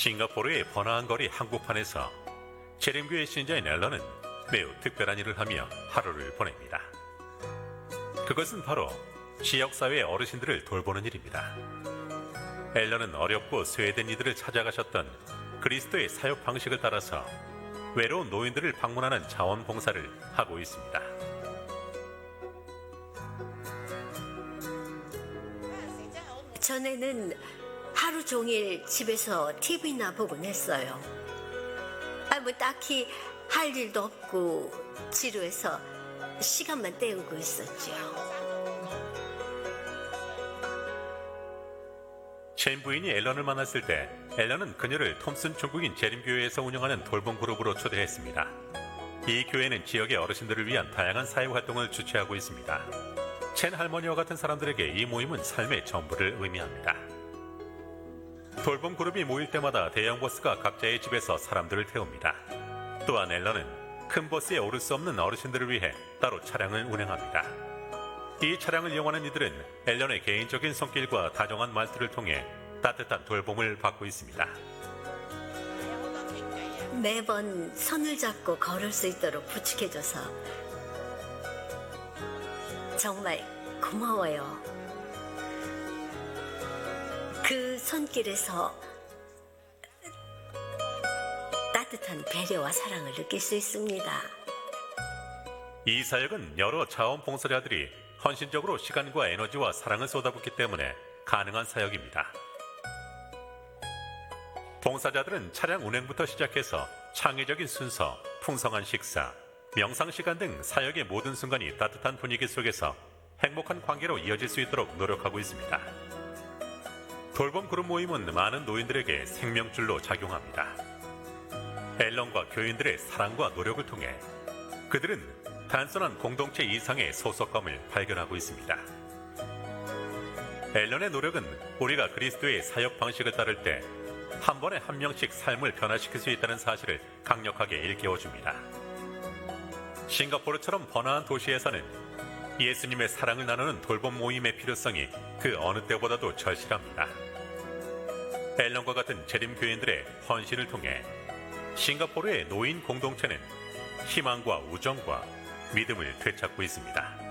싱가포르의 번화한 거리 한복판에서 재림교회 신자인 앨런은 매우 특별한 일을 하며 하루를 보냅니다. 그것은 바로 지역사회의 어르신들을 돌보는 일입니다. 앨런은 어렵고 쇠된 이들을 찾아가셨던 그리스도의 사역 방식을 따라서 외로운 노인들을 방문하는 자원봉사를 하고 있습니다. 전에는 하루 종일 집에서 TV나 보곤 했어요. 뭐 딱히 할 일도 없고 지루해서 시간만 때우고 있었죠. 챈 부인이 앨런을 만났을 때 앨런은 그녀를 톰슨 중국인 재림교회에서 운영하는 돌봄 그룹으로 초대했습니다. 이 교회는 지역의 어르신들을 위한 다양한 사회활동을 주최하고 있습니다. 챈 할머니와 같은 사람들에게 이 모임은 삶의 전부를 의미합니다. 돌봄 그룹이 모일 때마다 대형 버스가 각자의 집에서 사람들을 태웁니다. 또한 앨런은 큰 버스에 오를 수 없는 어르신들을 위해 따로 차량을 운행합니다. 이 차량을 이용하는 이들은 앨런의 개인적인 손길과 다정한 말투를 통해 따뜻한 돌봄을 받고 있습니다. 매번 손을 잡고 걸을 수 있도록 부축해줘서 정말 고마워요. 그 손길에서 따뜻한 배려와 사랑을 느낄 수 있습니다. 이 사역은 여러 자원봉사자들이 헌신적으로 시간과 에너지와 사랑을 쏟아붓기 때문에 가능한 사역입니다. 봉사자들은 차량 운행부터 시작해서 창의적인 순서, 풍성한 식사, 명상시간 등 사역의 모든 순간이 따뜻한 분위기 속에서 행복한 관계로 이어질 수 있도록 노력하고 있습니다. 돌봄 그룹 모임은 많은 노인들에게 생명줄로 작용합니다. 앨런과 교인들의 사랑과 노력을 통해 그들은 단순한 공동체 이상의 소속감을 발견하고 있습니다. 앨런의 노력은 우리가 그리스도의 사역 방식을 따를 때 한 번에 한 명씩 삶을 변화시킬 수 있다는 사실을 강력하게 일깨워줍니다. 싱가포르처럼 번화한 도시에서는 예수님의 사랑을 나누는 돌봄 모임의 필요성이 그 어느 때보다도 절실합니다. 앨런과 같은 재림교인들의 헌신을 통해 싱가포르의 노인 공동체는 희망과 우정과 믿음을 되찾고 있습니다.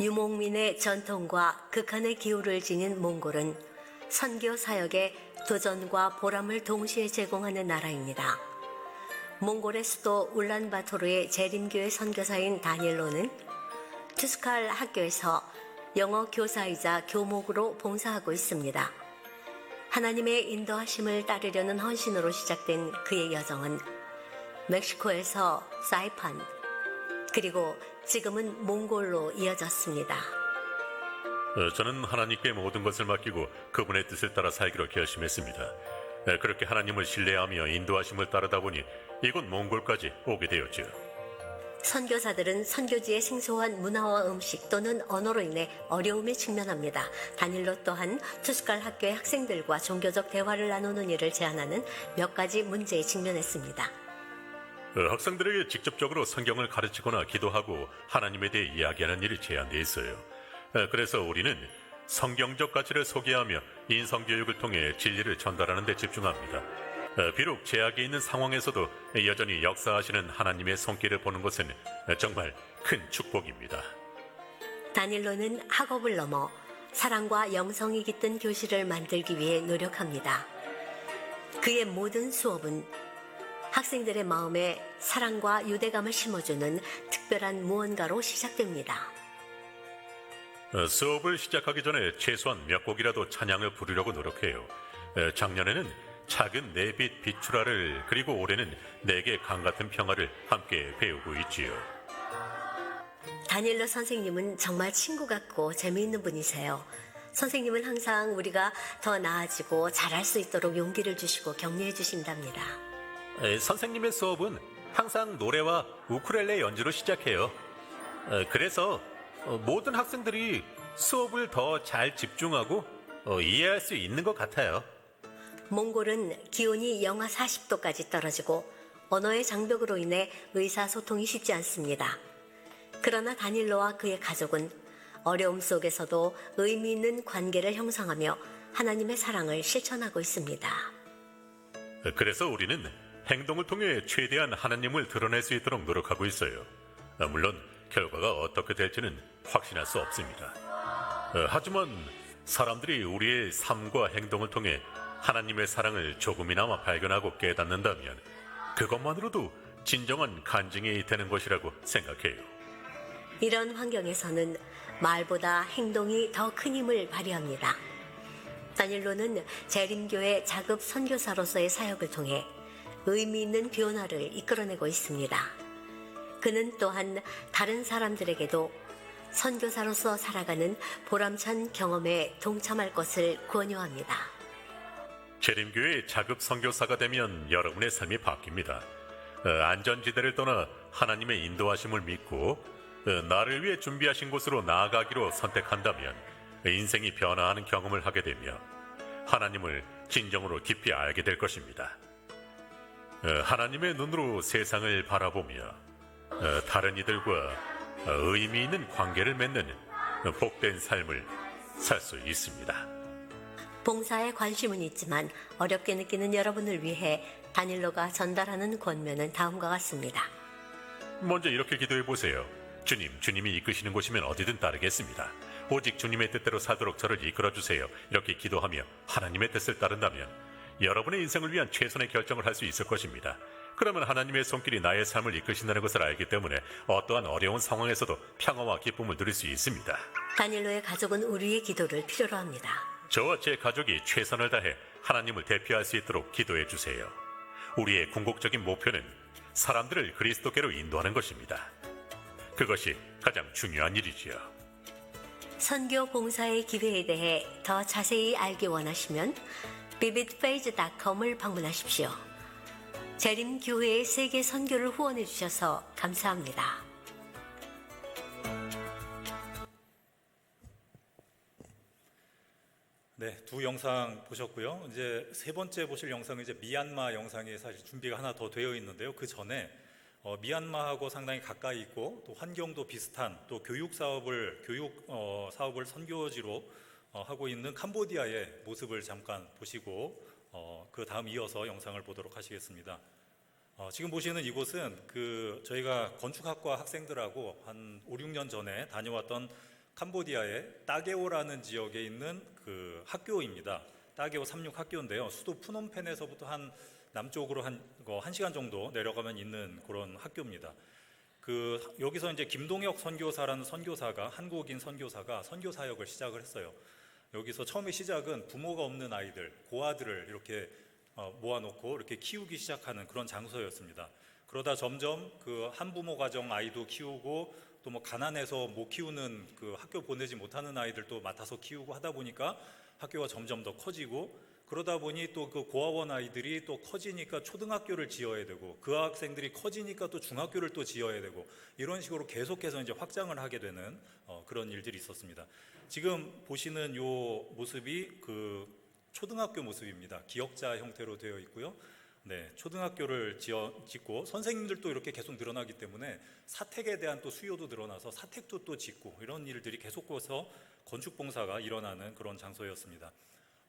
유목민의 전통과 극한의 기후를 지닌 몽골은 선교 사역에 도전과 보람을 동시에 제공하는 나라입니다. 몽골의 수도 울란바토르의 재림교회 선교사인 다니엘로는 투스칼 학교에서 영어 교사이자 교목으로 봉사하고 있습니다. 하나님의 인도하심을 따르려는 헌신으로 시작된 그의 여정은 멕시코에서 사이판, 그리고 지금은 몽골로 이어졌습니다. 저는 하나님께 모든 것을 맡기고 그분의 뜻을 따라 살기로 결심했습니다. 그렇게 하나님을 신뢰하며 인도하심을 따르다 보니 이곳 몽골까지 오게 되었죠. 선교사들은 선교지의 생소한 문화와 음식 또는 언어로 인해 어려움에 직면합니다. 다닐로 또한 투스칼 학교의 학생들과 종교적 대화를 나누는 일을 제안하는 몇 가지 문제에 직면했습니다. 학생들에게 직접적으로 성경을 가르치거나 기도하고 하나님에 대해 이야기하는 일이 제한되어 있어요. 그래서 우리는 성경적 가치를 소개하며 인성교육을 통해 진리를 전달하는 데 집중합니다. 비록 제약이 있는 상황에서도 여전히 역사하시는 하나님의 손길을 보는 것은 정말 큰 축복입니다. 다닐로는 학업을 넘어 사랑과 영성이 깃든 교실을 만들기 위해 노력합니다. 그의 모든 수업은 학생들의 마음에 사랑과 유대감을 심어주는 특별한 무언가로 시작됩니다. 수업을 시작하기 전에 최소한 몇 곡이라도 찬양을 부르려고 노력해요. 작년에는 작은 내 빛 비추라를, 그리고 올해는 내게 강 같은 평화를 함께 배우고 있지요. 다니엘로 선생님은 정말 친구 같고 재미있는 분이세요. 선생님은 항상 우리가 더 나아지고 잘할 수 있도록 용기를 주시고 격려해 주신답니다. 선생님의 수업은 항상 노래와 우쿨렐레 연주로 시작해요. 그래서 모든 학생들이 수업을 더 잘 집중하고 이해할 수 있는 것 같아요. 몽골은 기온이 영하 40도까지 떨어지고 언어의 장벽으로 인해 의사소통이 쉽지 않습니다. 그러나 다닐로와 그의 가족은 어려움 속에서도 의미 있는 관계를 형성하며 하나님의 사랑을 실천하고 있습니다. 그래서 우리는 행동을 통해 최대한 하나님을 드러낼 수 있도록 노력하고 있어요. 물론 결과가 어떻게 될지는 확신할 수 없습니다. 하지만 사람들이 우리의 삶과 행동을 통해 하나님의 사랑을 조금이나마 발견하고 깨닫는다면 그것만으로도 진정한 간증이 되는 것이라고 생각해요. 이런 환경에서는 말보다 행동이 더 큰 힘을 발휘합니다. 다닐로는 재림교회 자급 선교사로서의 사역을 통해 의미 있는 변화를 이끌어내고 있습니다. 그는 또한 다른 사람들에게도 선교사로서 살아가는 보람찬 경험에 동참할 것을 권유합니다. 재림교회 자급 선교사가 되면 여러분의 삶이 바뀝니다. 안전지대를 떠나 하나님의 인도하심을 믿고 나를 위해 준비하신 곳으로 나아가기로 선택한다면 인생이 변화하는 경험을 하게 되며 하나님을 진정으로 깊이 알게 될 것입니다. 하나님의 눈으로 세상을 바라보며 다른 이들과 의미 있는 관계를 맺는 복된 삶을 살 수 있습니다. 봉사에 관심은 있지만 어렵게 느끼는 여러분을 위해 다닐로가 전달하는 권면은 다음과 같습니다. 먼저 이렇게 기도해 보세요. 주님, 주님이 이끄시는 곳이면 어디든 따르겠습니다. 오직 주님의 뜻대로 살도록 저를 이끌어 주세요. 이렇게 기도하며 하나님의 뜻을 따른다면 여러분의 인생을 위한 최선의 결정을 할 수 있을 것입니다. 그러면 하나님의 손길이 나의 삶을 이끄신다는 것을 알기 때문에 어떠한 어려운 상황에서도 평화와 기쁨을 누릴 수 있습니다. 다닐로의 가족은 우리의 기도를 필요로 합니다. 저와 제 가족이 최선을 다해 하나님을 대표할 수 있도록 기도해 주세요. 우리의 궁극적인 목표는 사람들을 그리스도께로 인도하는 것입니다. 그것이 가장 중요한 일이지요. 선교 봉사의 기회에 대해 더 자세히 알기 원하시면 vividfaith.com을 방문하십시오. 재림교회의 세계 선교를 후원해 주셔서 감사합니다. 네, 두 영상 보셨고요. 이제 세 번째 보실 영상은 이제 미얀마 영상이 사실 준비가 하나 더 되어 있는데요. 그 전에 미얀마하고 상당히 가까이 있고 또 환경도 비슷한 또 교육 사업을 선교지로 하고 있는 캄보디아의 모습을 잠깐 보시고 그 다음 이어서 영상을 보도록 하시겠습니다. 지금 보시는 이곳은 저희가 건축학과 학생들하고 한 5, 6년 전에 다녀왔던 캄보디아의 따게오라는 지역에 있는 그 학교입니다. 따게오 36 학교인데요. 수도 푸놈펜에서부터 한 남쪽으로 한 1시간 정도 내려가면 있는 그런 학교입니다. 여기서 이제 김동혁 선교사라는 선교사가, 한국인 선교사가 선교 사역을 시작을 했어요. 여기서 처음에 시작은 부모가 없는 아이들, 고아들을 이렇게 모아놓고 이렇게 키우기 시작하는 그런 장소였습니다. 그러다 점점 그 한부모 가정 아이도 키우고 또 뭐 가난해서 못 키우는 학교 보내지 못하는 아이들도 맡아서 키우고 하다 보니까 학교가 점점 더 커지고 그러다 보니 또 그 고아원 아이들이 또 커지니까 초등학교를 지어야 되고 그 학생들이 커지니까 또 중학교를 또 지어야 되고 이런 식으로 계속해서 이제 확장을 하게 되는 그런 일들이 있었습니다. 지금 보시는 요 모습이 초등학교 모습입니다. 기역자 형태로 되어 있고요. 네, 초등학교를 짓고 선생님들도 이렇게 계속 늘어나기 때문에 사택에 대한 또 수요도 늘어나서 사택도 또 짓고 이런 일들이 계속해서 건축봉사가 일어나는 그런 장소였습니다.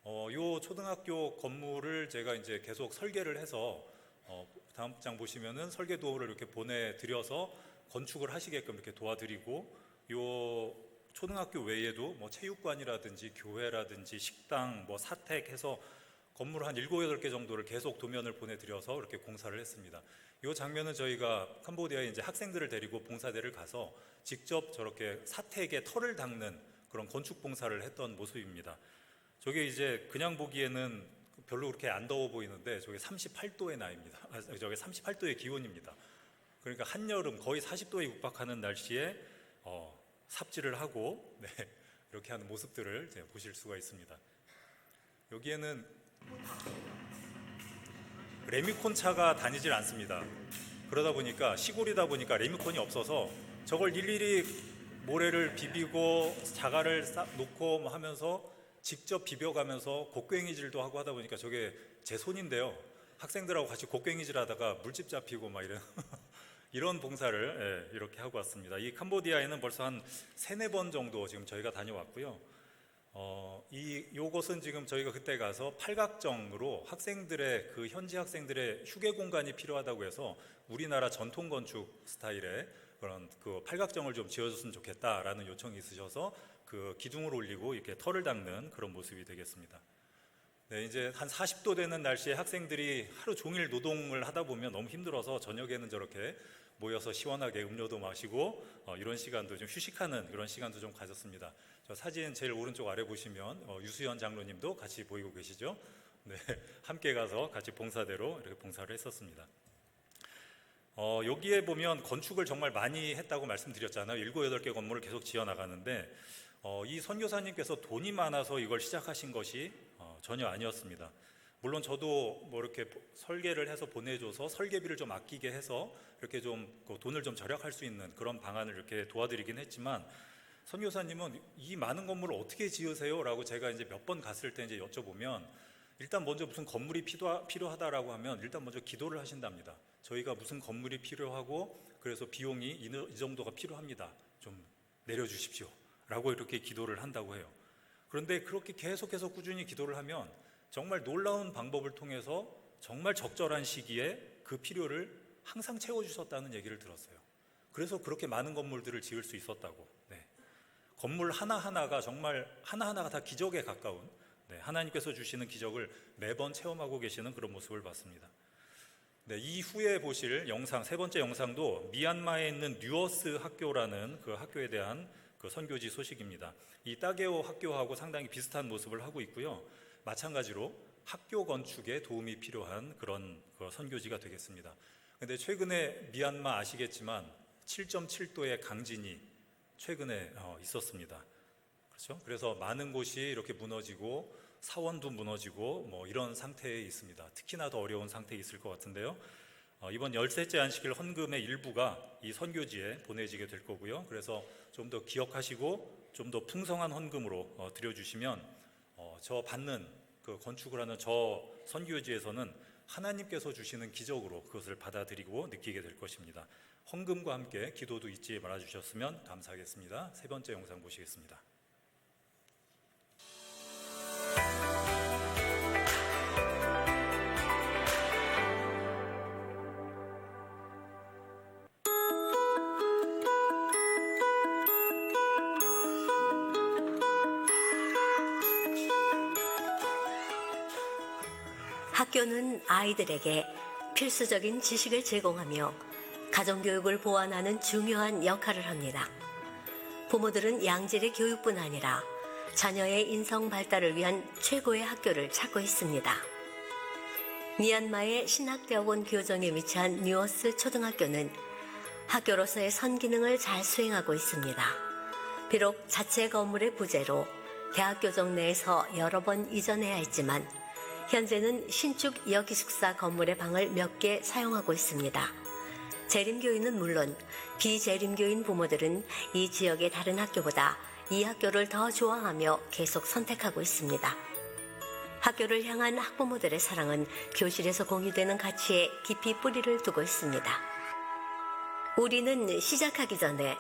요 초등학교 건물을 제가 이제 계속 설계를 해서 다음 장 보시면은 설계 도구를 이렇게 보내드려서 건축을 하시게끔 이렇게 도와드리고 요 초등학교 외에도 뭐 체육관이라든지 교회라든지 식당, 뭐 사택해서 건물 한 7, 8개 정도를 계속 도면을 보내드려서 이렇게 공사를 했습니다. 이 장면은 저희가 캄보디아에 이제 학생들을 데리고 봉사대를 가서 직접 저렇게 사택에 털을 닦는 그런 건축 봉사를 했던 모습입니다. 저게 이제 그냥 보기에는 별로 그렇게 안 더워 보이는데 저게 38도의 나이입니다. 저게 38도의 기온입니다. 그러니까 한여름 거의 40도에 육박하는 날씨에 삽질을 하고 이렇게 하는 모습들을 보실 수가 있습니다. 여기에는 레미콘차가 다니질 않습니다. 그러다 보니까 시골이다 보니까 리모컨이 없어서 저걸 일일이 모래를 비비고 자갈을 놓고 뭐 하면서 직접 비벼가면서 곡괭이질도 하고 하다 보니까 저게 제 손인데요. 학생들하고 같이 곡괭이질 하다가 물집 잡히고 막 이런 봉사를 이렇게 하고 왔습니다. 이 캄보디아에는 벌써 한 3-4번 정도 지금 저희가 다녀왔고요. 요것은 지금 저희가 그때 가서 팔각정으로 학생들의 그 현지 학생들의 휴게 공간이 필요하다고 해서 우리나라 전통 건축 스타일의 그런 그 팔각정을 좀 지어줬으면 좋겠다라는 요청이 있으셔서 그 기둥을 올리고 이렇게 털을 닦는 그런 모습이 되겠습니다. 네, 이제 한 40도 되는 날씨에 학생들이 하루 종일 노동을 하다 보면 너무 힘들어서 저녁에는 저렇게 모여서 시원하게 음료도 마시고 이런 시간도 좀 휴식하는 이런 시간도 좀 가졌습니다. 저 사진 제일 오른쪽 아래 보시면 유수연 장로님도 같이 보이고 계시죠? 네, 함께 가서 같이 봉사대로 이렇게 봉사를 했었습니다. 여기에 보면 건축을 정말 많이 했다고 말씀드렸잖아요. 7, 8개 건물을 계속 지어나가는데 이 선교사님께서 돈이 많아서 이걸 시작하신 것이 전혀 아니었습니다. 물론 저도 뭐 이렇게 설계를 해서 보내줘서 설계비를 좀 아끼게 해서 이렇게 좀 돈을 좀 절약할 수 있는 그런 방안을 이렇게 도와드리긴 했지만 선교사님은 이 많은 건물을 어떻게 지으세요? 라고 제가 이제 몇 번 갔을 때 이제 여쭤보면 일단 먼저 무슨 건물이 필요하다라고 하면 일단 먼저 기도를 하신답니다. 저희가 무슨 건물이 필요하고 그래서 비용이 이 정도가 필요합니다. 좀 내려주십시오. 라고 이렇게 기도를 한다고 해요. 그런데 그렇게 계속해서 꾸준히 기도를 하면 정말 놀라운 방법을 통해서 정말 적절한 시기에 그 필요를 항상 채워주셨다는 얘기를 들었어요. 그래서 그렇게 많은 건물들을 지을 수 있었다고. 네. 건물 하나하나가 정말 하나하나가 다 기적에 가까운 하나님께서 주시는 기적을 매번 체험하고 계시는 그런 모습을 봤습니다. 네, 이후에 보실 영상, 3번째 영상도 미얀마에 있는 뉴어스 학교라는 그 학교에 대한 그 선교지 소식입니다. 이 따게오 학교하고 상당히 비슷한 모습을 하고 있고요. 마찬가지로 학교 건축에 도움이 필요한 그런 그 선교지가 되겠습니다. 근데 최근에 미얀마 아시겠지만 7.7도의 강진이 최근에 있었습니다. 그렇죠? 그래서 많은 곳이 이렇게 무너지고 사원도 무너지고 뭐 이런 상태에 있습니다. 특히나 더 어려운 상태에 있을 것 같은데요. 이번 13째 안식일 헌금의 일부가 이 선교지에 보내지게 될 거고요. 그래서 좀 더 기억하시고 좀 더 풍성한 헌금으로 드려주시면 저 받는 그 건축을 하는 저 선교지에서는 하나님께서 주시는 기적으로 그것을 받아들이고 느끼게 될 것입니다. 헌금과 함께 기도도 잊지 말아주셨으면 감사하겠습니다. 3번째 영상 보시겠습니다. 학교는 아이들에게 필수적인 지식을 제공하며 가정교육을 보완하는 중요한 역할을 합니다. 부모들은 양질의 교육뿐 아니라 자녀의 인성 발달을 위한 최고의 학교를 찾고 있습니다. 미얀마의 신학대학원 교정에 위치한 뉴어스 초등학교는 학교로서의 선기능을 잘 수행하고 있습니다. 비록 자체 건물의 부재로 대학교정 내에서 여러 번 이전해야 했지만 현재는 신축 여기숙사 건물의 방을 몇 개 사용하고 있습니다. 재림교인은 물론 비재림교인 부모들은 이 지역의 다른 학교보다 이 학교를 더 좋아하며 계속 선택하고 있습니다. 학교를 향한 학부모들의 사랑은 교실에서 공유되는 가치에 깊이 뿌리를 두고 있습니다. 우리는 시작하기 전에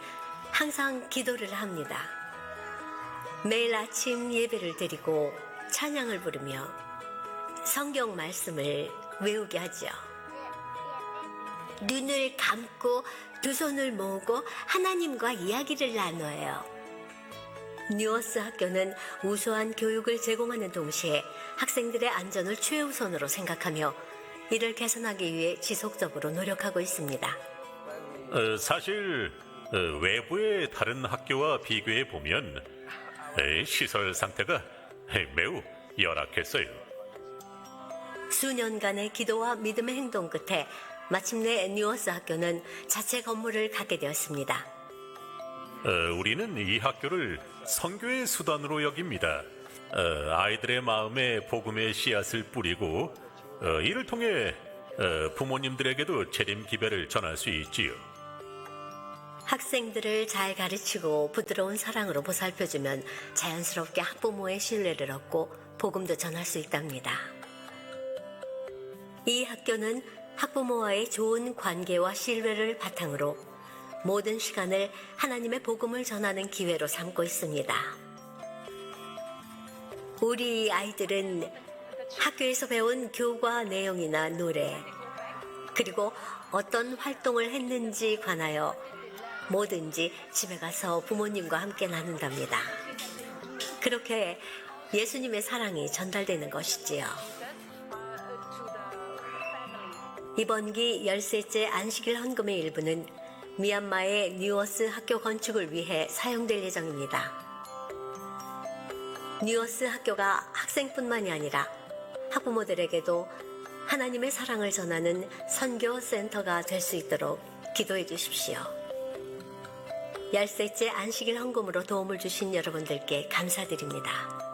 항상 기도를 합니다. 매일 아침 예배를 드리고 찬양을 부르며 성경 말씀을 외우게 하죠. 눈을 감고 두 손을 모으고 하나님과 이야기를 나눠요. 뉴어스 학교는 우수한 교육을 제공하는 동시에 학생들의 안전을 최우선으로 생각하며 이를 개선하기 위해 지속적으로 노력하고 있습니다. 사실 외부의 다른 학교와 비교해 보면 시설 상태가 매우 열악했어요. 수년간의 기도와 믿음의 행동 끝에 마침내 뉴어스 학교는 자체 건물을 갖게 되었습니다. 우리는 이 학교를 선교의 수단으로 여깁니다. 아이들의 마음에 복음의 씨앗을 뿌리고 이를 통해 부모님들에게도 재림 기별을 전할 수 있지요. 학생들을 잘 가르치고 부드러운 사랑으로 보살펴주면 자연스럽게 학부모의 신뢰를 얻고 복음도 전할 수 있답니다. 이 학교는 학부모와의 좋은 관계와 신뢰를 바탕으로 모든 시간을 하나님의 복음을 전하는 기회로 삼고 있습니다. 우리 아이들은 학교에서 배운 교과 내용이나 노래, 그리고 어떤 활동을 했는지 관하여 뭐든지 집에 가서 부모님과 함께 나눈답니다. 그렇게 예수님의 사랑이 전달되는 것이지요. 이번 기 13째 안식일 헌금의 일부는 미얀마의 뉴어스 학교 건축을 위해 사용될 예정입니다. 뉴어스 학교가 학생뿐만이 아니라 학부모들에게도 하나님의 사랑을 전하는 선교 센터가 될 수 있도록 기도해 주십시오. 13째 안식일 헌금으로 도움을 주신 여러분들께 감사드립니다.